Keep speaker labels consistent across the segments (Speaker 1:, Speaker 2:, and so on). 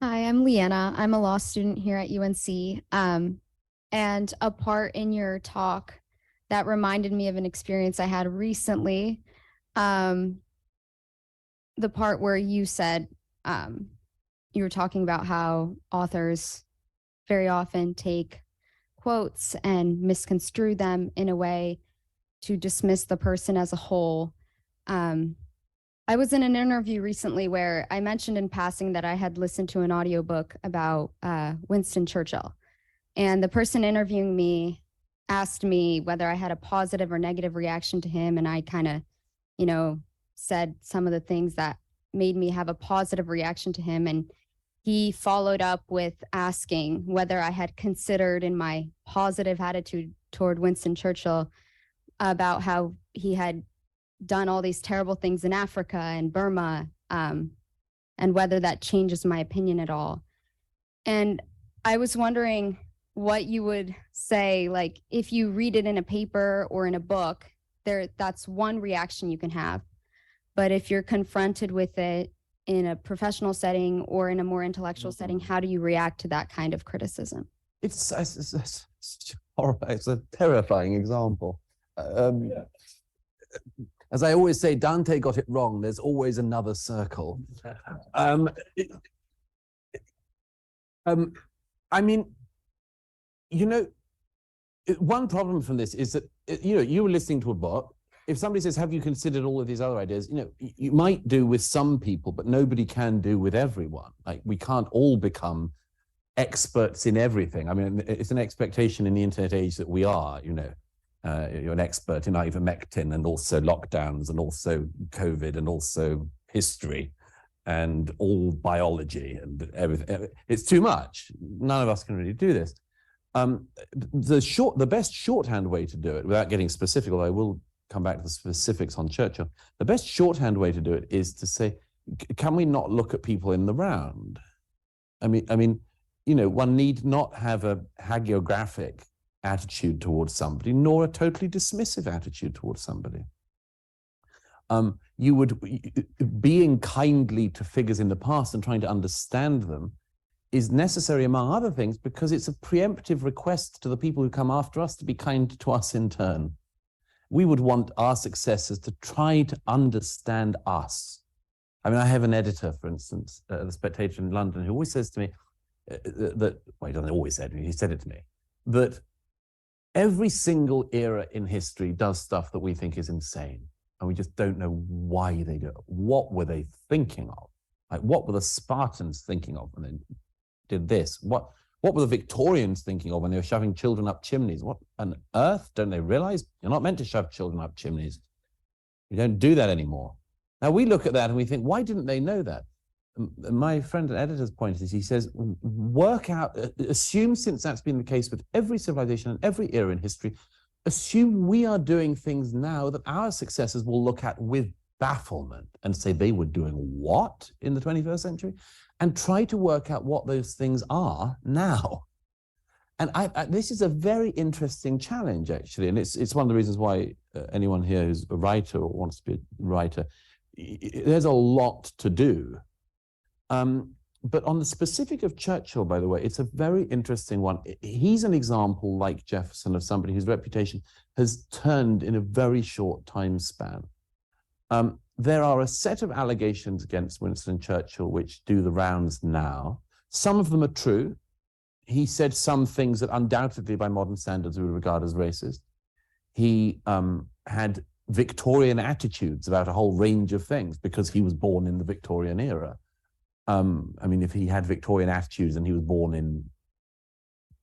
Speaker 1: Hi, I'm Leanna. I'm a law student here at UNC. And a part in your talk that reminded me of an experience I had recently, um, the part where you said you were talking about how authors very often take quotes and misconstrue them in a way to dismiss the person as a whole. Um, I was in an interview recently where I mentioned in passing that I had listened to an audiobook about Winston Churchill. And the person interviewing me asked me whether I had a positive or negative reaction to him. And I kind of, you know, said some of the things that made me have a positive reaction to him. And he followed up with asking whether I had considered in my positive attitude toward Winston Churchill about how he had done all these terrible things in Africa and Burma, and whether that changes my opinion at all. And I was wondering what you would say, like if you read it in a paper or in a book, that's one reaction you can have. But if you're confronted with it in a professional setting or in a more intellectual setting, how do you react to that kind of criticism?
Speaker 2: It's horrible. It's a terrifying example. As I always say, Dante got it wrong. There's always another circle. I mean, one problem from this is that, you were listening to a book. If somebody says, have you considered all of these other ideas? You might do with some people, but nobody can do with everyone. Like, we can't all become experts in everything. I mean, it's an expectation in the internet age that we are, you're an expert in ivermectin and also lockdowns and also COVID and also history and all biology and everything. It's too much. None of us can really do this. The best shorthand way to do it, without getting specific, although I will come back to the specifics on Churchill, the best shorthand way to do it is to say, can we not look at people in the round? I mean, one need not have a hagiographic attitude towards somebody, nor a totally dismissive attitude towards somebody. Being kindly to figures in the past and trying to understand them is necessary, among other things, because it's a preemptive request to the people who come after us to be kind to us in turn. We would want our successors to try to understand us. I mean, I have an editor, for instance, at The Spectator in London, who always says to me well, he doesn't always say it to me, he said it to me, that every single era in history does stuff that we think is insane, and we just don't know why they do it. What were they thinking of? Like, what were the Spartans thinking of when they did this? What were the Victorians thinking of when they were shoving children up chimneys? What on earth? Don't they realize you're not meant to shove children up chimneys? You don't do that anymore. Now we look at that and we think, why didn't they know that? My friend and editor's point is, he says, work out, assume, since that's been the case with every civilization and every era in history, assume we are doing things now that our successors will look at with bafflement and say they were doing what in the 21st century, and try to work out what those things are now. And this is a very interesting challenge, actually, and it's one of the reasons why anyone here who's a writer or wants to be a writer, there's a lot to do. But on the specific of Churchill, by the way, it's a very interesting one. He's an example, like Jefferson, of somebody whose reputation has turned in a very short time span. There are a set of allegations against Winston Churchill which do the rounds now. Some of them are true. He said some things that undoubtedly by modern standards we would regard as racist. He had Victorian attitudes about a whole range of things because he was born in the Victorian era. I mean, if he had Victorian attitudes and he was born in,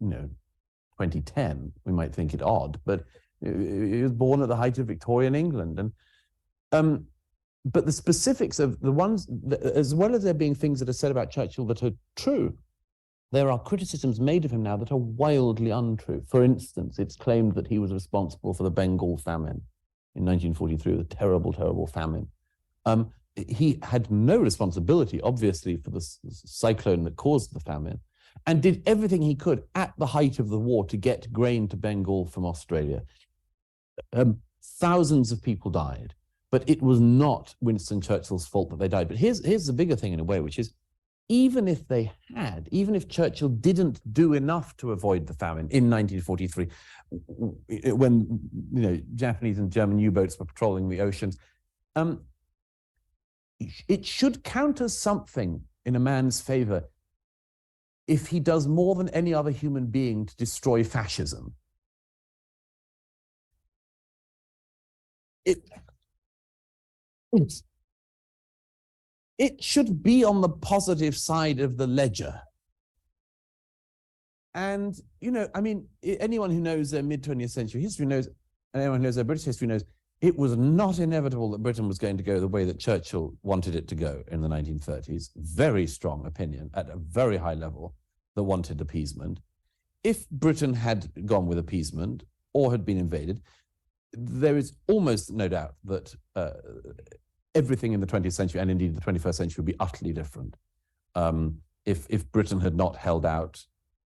Speaker 2: 2010, we might think it odd, but he was born at the height of Victorian England. And but the specifics of the ones, as well as there being things that are said about Churchill that are true, there are criticisms made of him now that are wildly untrue. For instance, it's claimed that he was responsible for the Bengal famine in 1943, the terrible, terrible famine. He had no responsibility, obviously, for the cyclone that caused the famine, and did everything he could at the height of the war to get grain to Bengal from Australia. Thousands of people died, but it was not Winston Churchill's fault that they died. But here's the bigger thing in a way, which is even if they had, even if Churchill didn't do enough to avoid the famine in 1943, when Japanese and German U-boats were patrolling the oceans, it should count as something in a man's favor if he does more than any other human being to destroy fascism. It should be on the positive side of the ledger. And, I mean, anyone who knows their mid-20th century history knows, and anyone who knows their British history knows, it was not inevitable that Britain was going to go the way that Churchill wanted it to go in the 1930s. Very strong opinion at a very high level that wanted appeasement. If Britain had gone with appeasement or had been invaded, there is almost no doubt that everything in the 20th century and indeed the 21st century would be utterly different. If Britain had not held out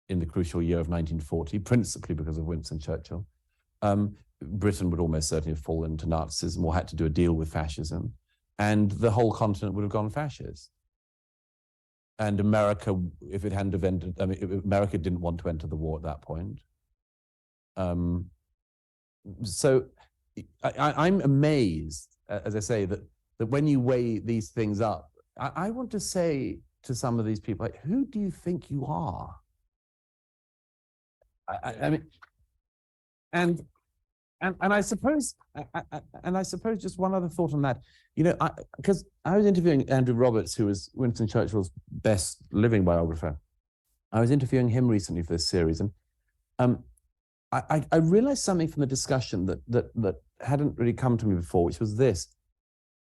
Speaker 2: in the crucial year of 1940, principally because of Winston Churchill, Britain would almost certainly have fallen into Nazism or had to do a deal with fascism, and the whole continent would have gone fascist. And America, if it hadn't ended, America didn't want to enter the war at that point. So I'm amazed, as I say, that when you weigh these things up, I want to say to some of these people, like, who do you think you are? I mean, and I suppose just one other thought on that, because I was interviewing Andrew Roberts, who was Winston Churchill's best living biographer. I was interviewing him recently for this series, and I realized something from the discussion that hadn't really come to me before, which was this.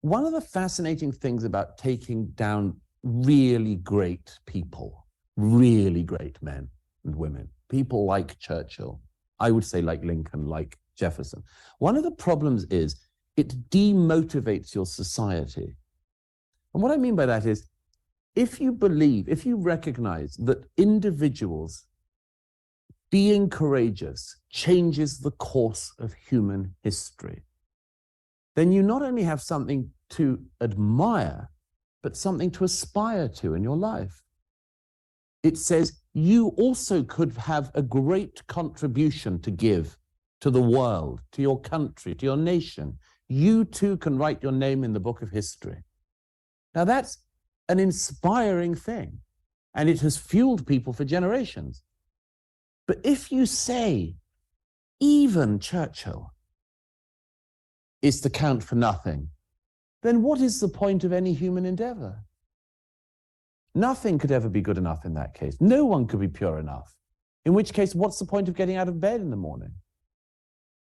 Speaker 2: One of the fascinating things about taking down really great people, really great men and women, people like Churchill, I would say like Lincoln, like Jefferson. One of the problems is it demotivates your society. And what I mean by that is, if you recognize that individuals being courageous changes the course of human history, then you not only have something to admire, but something to aspire to in your life. It says you also could have a great contribution to give to the world, to your country, to your nation. You too can write your name in the book of history. Now that's an inspiring thing, and it has fueled people for generations. But if you say even Churchill is to count for nothing, then what is the point of any human endeavor? Nothing could ever be good enough in that case. No one could be pure enough. In which case, what's the point of getting out of bed in the morning?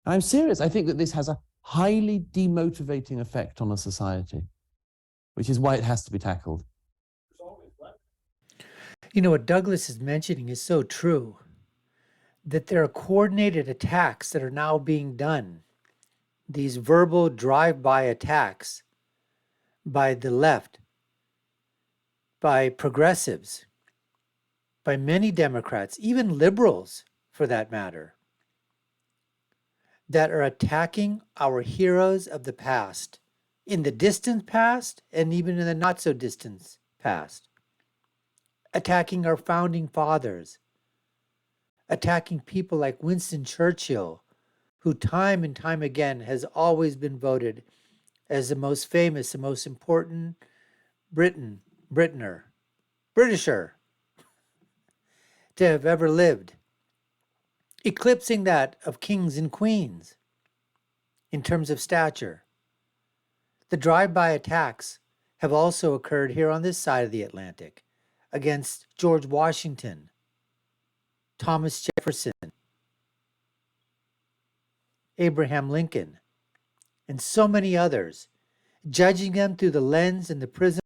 Speaker 2: I'm serious. I think that this has a highly demotivating effect on a society, which is why it has to be tackled.
Speaker 3: What Douglas is mentioning is so true, that there are coordinated attacks that are now being done. These verbal drive-by attacks by the left, by progressives, by many Democrats, even liberals for that matter, that are attacking our heroes of the past, in the distant past and even in the not so distant past, attacking our founding fathers, attacking people like Winston Churchill, who time and time again has always been voted as the most famous, the most important Britisher to have ever lived, eclipsing that of kings and queens in terms of stature. The drive-by attacks have also occurred here on this side of the Atlantic against George Washington, Thomas Jefferson, Abraham Lincoln, and so many others, judging them through the lens and the prism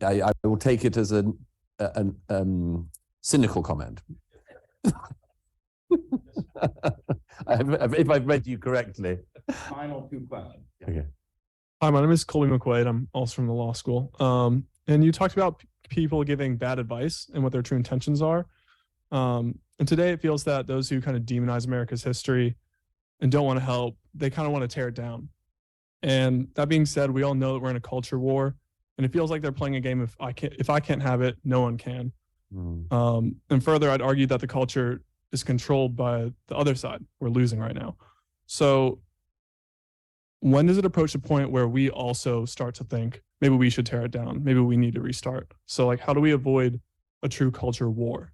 Speaker 2: I will take it as a cynical comment. If I've read you correctly.
Speaker 4: Final two questions.
Speaker 2: Okay.
Speaker 5: Hi, my name is Colby McQuaid. I'm also from the law school. And you talked about people giving bad advice and what their true intentions are. And today it feels that those who kind of demonize America's history and don't want to help, they kind of want to tear it down. And that being said, we all know that we're in a culture war, and it feels like they're playing a game of if I can't have it, no one can. And further, I'd argue that the culture is controlled by the other side. We're losing right now. So when does it approach the point where we also start to think maybe we should tear it down? Maybe we need to restart. So like, how do we avoid a true culture war?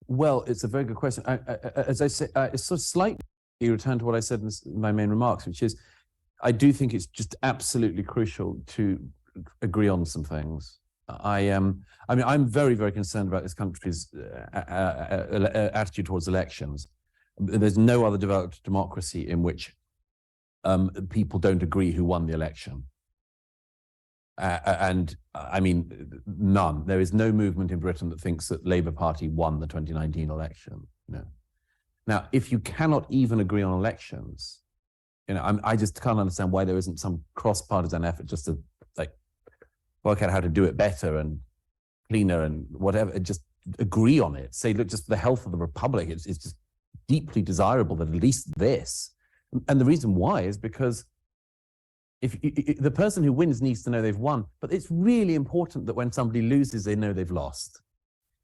Speaker 2: Well, it's a very good question. As I say, it's sort of slightly return to what I said in my main remarks, which is I do think it's just absolutely crucial to agree on some things. I mean, I'm very, very concerned about this country's attitude towards elections. There's no other developed democracy in which people don't agree who won the election. And I mean, none. There is no movement in Britain that thinks that Labour Party won the 2019 election. No. Now, if you cannot even agree on elections, I just can't understand why there isn't some cross-partisan effort just to like work out how to do it better and cleaner and whatever. Just agree on it. Say, look, just for the health of the republic, it's just deeply desirable that at least this. And the reason why is because if the person who wins needs to know they've won, but it's really important that when somebody loses, they know they've lost,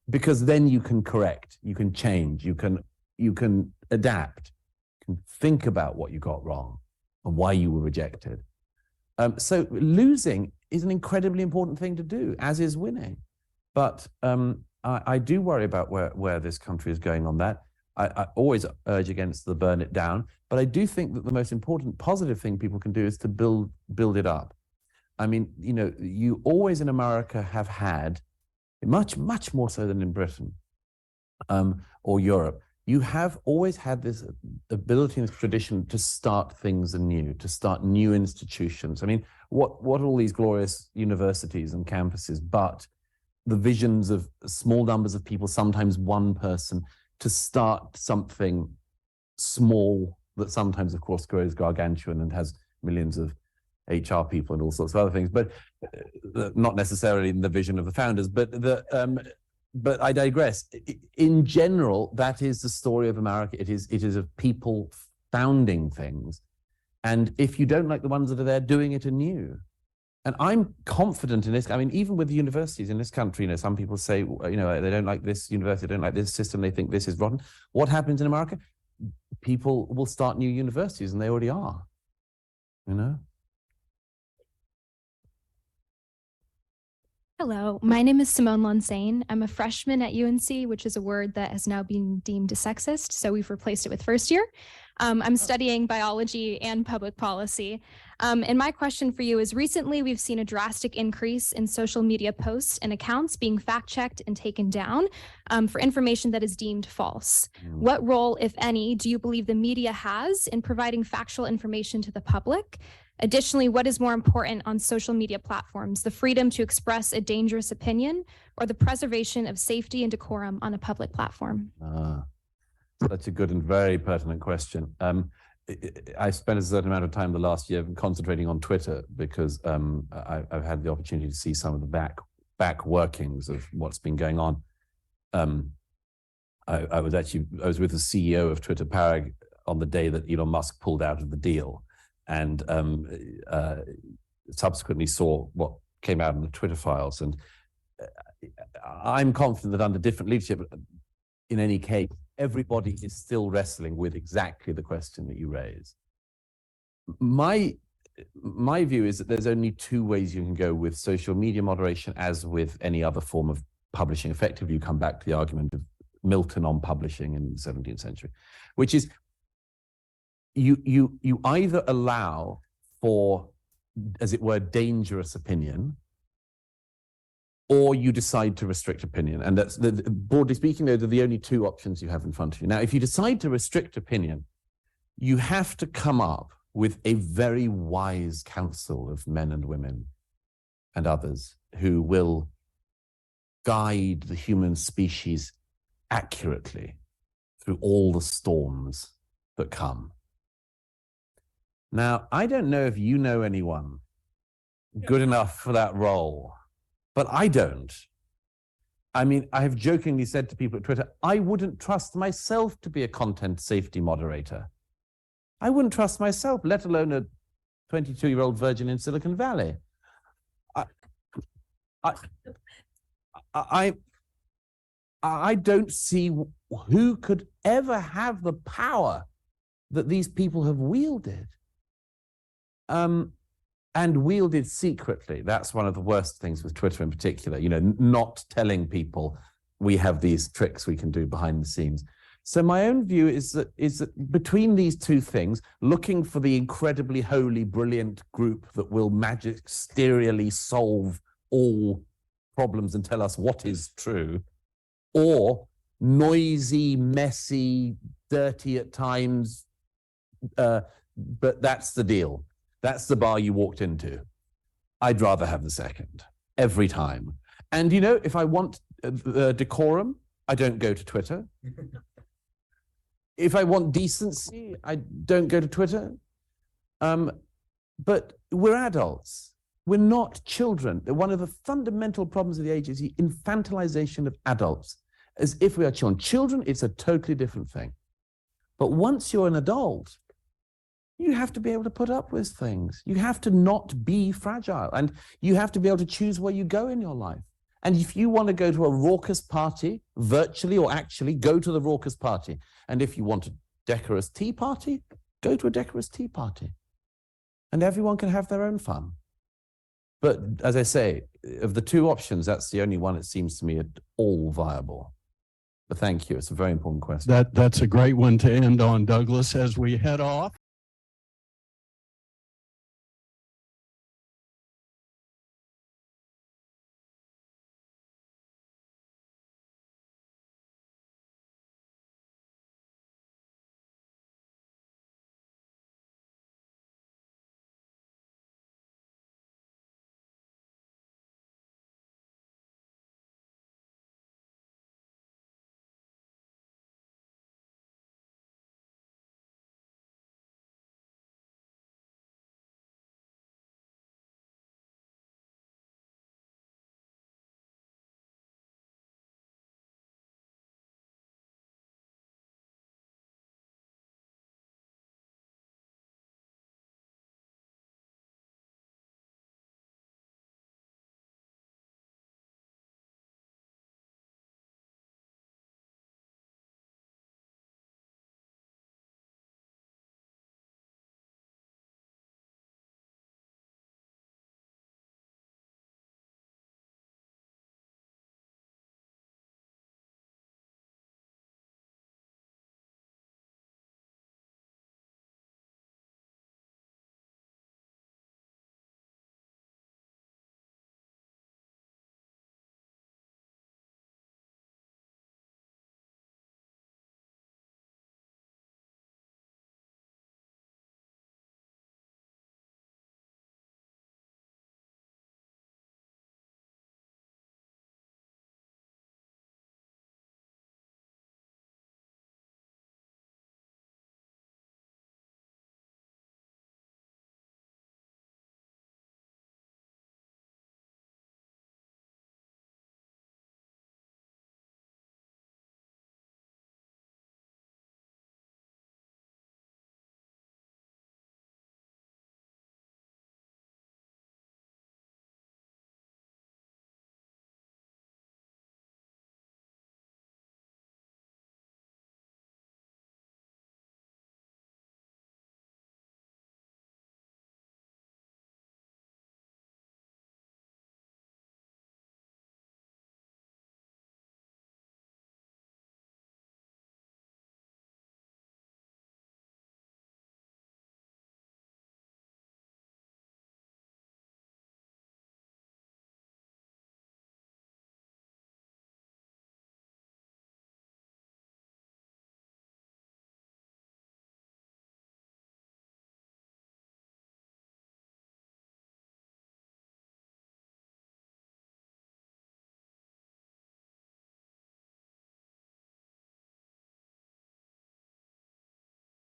Speaker 2: because then you can correct, you can change, you can adapt, you can think about what you got wrong and why you were rejected. So losing is an incredibly important thing to do, as is winning. But I do worry about where this country is going on that. I always urge against the burn it down, but I do think that the most important positive thing people can do is to build it up. I mean, you always in America have had, much more so than in Britain or Europe, you have always had this ability and this tradition to start things anew, to start new institutions. I mean, what are all these glorious universities and campuses but the visions of small numbers of people, sometimes one person, to start something small that sometimes, of course, grows gargantuan and has millions of HR people and all sorts of other things, but not necessarily in the vision of the founders. But I digress. In general, that is the story of America. It is of people founding things, and if you don't like the ones that are there, doing it anew. And I'm confident in this. I mean, even with the universities in this country, some people say, they don't like this university, they don't like this system, they think this is rotten. What happens in America? People will start new universities, and they already are,
Speaker 6: Hello, my name is Simone Lonsane. I'm a freshman at UNC, which is a word that has now been deemed sexist, so we've replaced it with first year. I'm studying biology and public policy. And my question for you is, recently we've seen a drastic increase in social media posts and accounts being fact-checked and taken down for information that is deemed false. What role, if any, do you believe the media has in providing factual information to the public? Additionally, what is more important on social media platforms, the freedom to express a dangerous opinion or the preservation of safety and decorum on a public platform?
Speaker 2: That's a good and very pertinent question. I spent a certain amount of time the last year concentrating on Twitter because I've had the opportunity to see some of the back workings of what's been going on. I was with the CEO of Twitter, Parag, on the day that Elon Musk pulled out of the deal, and subsequently saw what came out in the Twitter files. And I'm confident that under different leadership, in any case, everybody is still wrestling with exactly the question that you raise. My view is that there's only two ways you can go with social media moderation, as with any other form of publishing. Effectively, you come back to the argument of Milton on publishing in the 17th century, which is you either allow for, as it were, dangerous opinion, or you decide to restrict opinion. And that's, broadly speaking, those are the only two options you have in front of you. Now, if you decide to restrict opinion, you have to come up with a very wise council of men and women and others who will guide the human species accurately through all the storms that come. Now, I don't know if you know anyone good enough for that role, but I don't. I mean, I have jokingly said to people at Twitter, I wouldn't trust myself to be a content safety moderator. I wouldn't trust myself, let alone a 22-year-old virgin in Silicon Valley. I don't see who could ever have the power that these people have wielded. And wielded secretly. That's one of the worst things with Twitter in particular, you know, not telling people we have these tricks we can do behind the scenes. So my own view is that between these two things, looking for the incredibly holy, brilliant group that will magisterially solve all problems and tell us what is true, or noisy, messy, dirty at times, but that's the deal. That's the bar you walked into. I'd rather have the second, every time. And you know, if I want decorum, I don't go to Twitter. If I want decency, I don't go to Twitter. But we're adults. We're not children. One of the fundamental problems of the age is the infantilization of adults, as if we are children. Children, it's a totally different thing. But once you're an adult, you have to be able to put up with things. You have to not be fragile, and you have to be able to choose where you go in your life. And if you want to go to a raucous party, virtually or actually, go to the raucous party. And if you want a decorous tea party, go to a decorous tea party. And everyone can have their own fun. But as I say, of the two options, that's the only one it seems to me at all viable. But thank you. It's a very important question.
Speaker 4: That's a great one to end on, Douglas, as we head off.